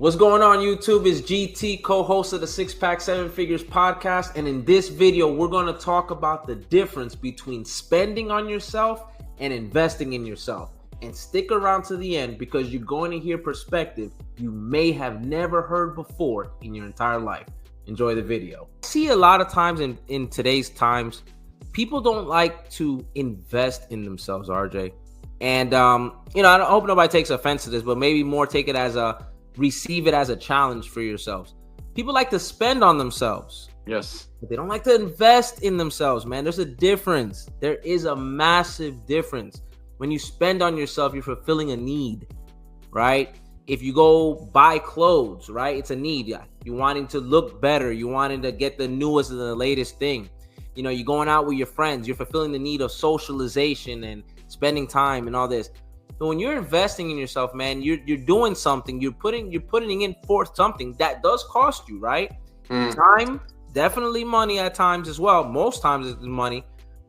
What's going on, YouTube? It's GT, co-host of the Six Pack Seven Figures podcast. And in this video, we're going to talk about the difference between spending on yourself and investing in yourself. And stick around to the end because you're going to hear perspective you may have never heard before in your entire life. Enjoy the video. I see a lot of times in today's times, people don't like to invest in themselves, RJ. And, I hope nobody takes offense to this, but maybe more receive it as a challenge for yourselves. People like to spend on themselves. Yes. But they don't like to invest in themselves, man. There's a difference. There is a massive difference. When you spend on yourself, you're fulfilling a need, right? If you go buy clothes, right? It's a need. You're wanting to look better. You're wanting to get the newest and the latest thing. You're going out with your friends. You're fulfilling the need of socialization and spending time and all this. But when you're investing in yourself, man, you're doing something. You're putting in forth something that does cost you, right? Time, definitely money at times as well. Most times it's money,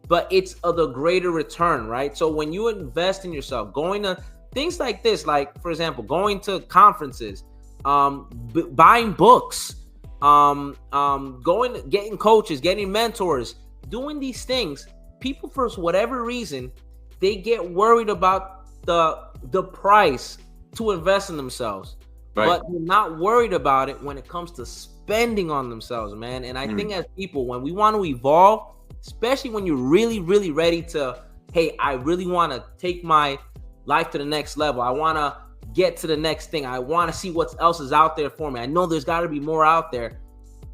but it's the greater return, right? So when you invest in yourself, going to things like this, like for example, going to conferences, buying books, getting coaches, getting mentors, doing these things, people for whatever reason, they get worried about the price to invest in themselves, right? But they're not worried about it when it comes to spending on themselves, man. And I think as people, when we want to evolve, especially when you're really, really ready to, hey, I really want to take my life to the next level. I want to get to the next thing. I want to see what else is out there for me. I know there's got to be more out there.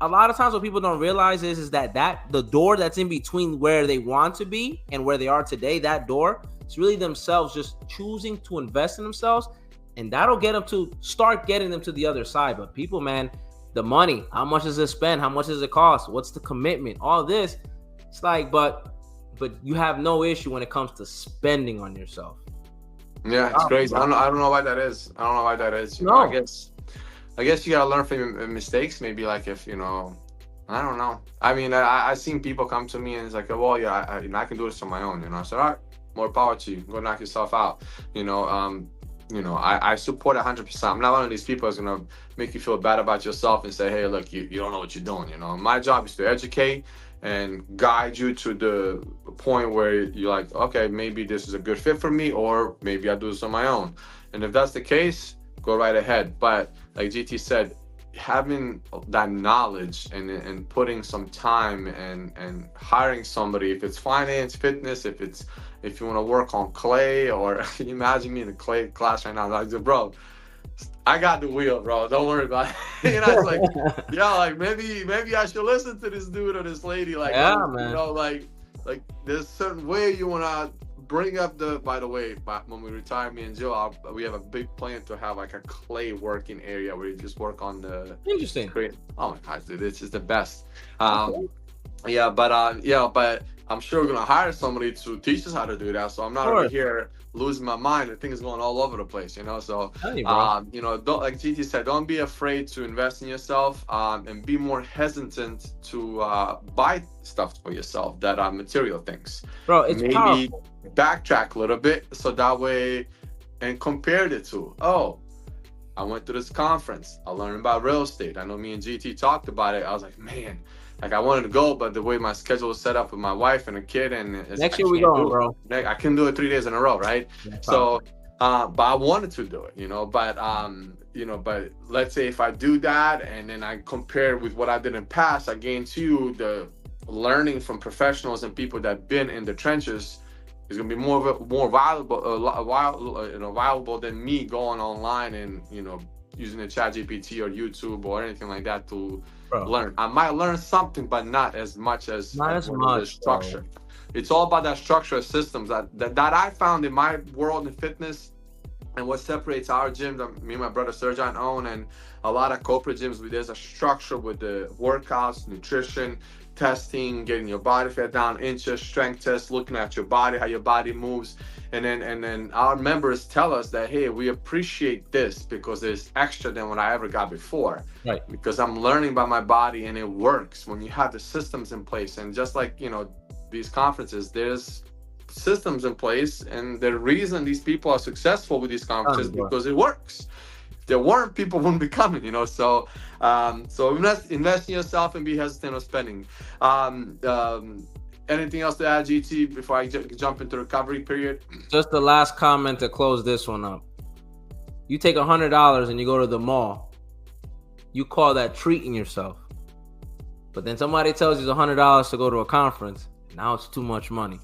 A lot of times what people don't realize is that the door that's in between where they want to be and where they are today, that door, it's really themselves just choosing to invest in themselves, and that'll get them to start getting them to the other side. But people, man, the money, how much does it spend? How much does it cost? What's the commitment? All this, it's like, but you have no issue when it comes to spending on yourself. Yeah, it's crazy. I don't know why that is. I guess you gotta learn from your mistakes. Maybe like if I don't know. I mean, I seen people come to me and it's like, well, yeah, I can do this on my own. I said, all right, more power to you. Go knock yourself out. I support 100%. I'm not one of these people that's gonna make you feel bad about yourself and say, hey, look, you don't know what you're doing. My job is to educate and guide you to the point where you're like, okay, maybe this is a good fit for me, or maybe I do this on my own. And if that's the case, go right ahead. But like GT said, having that knowledge and putting some time and hiring somebody, if it's finance, fitness, if you want to work on clay, or can you imagine me in a clay class right now? Like, bro, I got the wheel, bro. Don't worry about it. It's like, like maybe I should listen to this dude or this lady. Like, yeah, man. Like there's a certain way you want to bring up by the way, when we retire, me and Joe, we have a big plan to have like a clay working area where you just work on the interesting. Oh my gosh, dude, this is the best. But I'm sure we're gonna hire somebody to teach us how to do that. So I'm not over here losing my mind. The thing is going all over the place, So don't, like GT said, don't be afraid to invest in yourself, and be more hesitant to buy stuff for yourself that are material things. Bro, it's maybe powerful. Backtrack a little bit so that way, and compare it to, I went to this conference. I learned about real estate. I know me and GT talked about it. I was like, man. Like I wanted to go, but the way my schedule was set up with my wife and a kid, and next year we going, bro. I couldn't do it 3 days in a row, right? Yeah, so, but I wanted to do it, But let's say if I do that, and then I compare with what I did in past, I guarantee you the learning from professionals and people that've been in the trenches is gonna be more valuable than me going online and using the ChatGPT or YouTube or anything like that to learn. I might learn something, but not as much as the structure. Bro. It's all about that structure of systems that I found in my world in fitness, and what separates our gym that me and my brother Serjan own, and a lot of corporate gyms. There's a structure with the workouts, nutrition, testing, getting your body fat down, inches, strength tests, looking at your body, how your body moves. And then our members tell us that, hey, we appreciate this because it's extra than what I ever got before. Right. Because I'm learning by my body and it works when you have the systems in place. And just like, these conferences, there's systems in place. And the reason these people are successful with these conferences because it works. there weren't, people wouldn't be coming, you know. So invest in yourself and be hesitant on spending. Anything else to add, GT, before I jump into recovery period? Just the last comment to close this one up. You take $100 and you go to the mall. You call that treating yourself. But then somebody tells you it's $100 to go to a conference. Now it's too much money.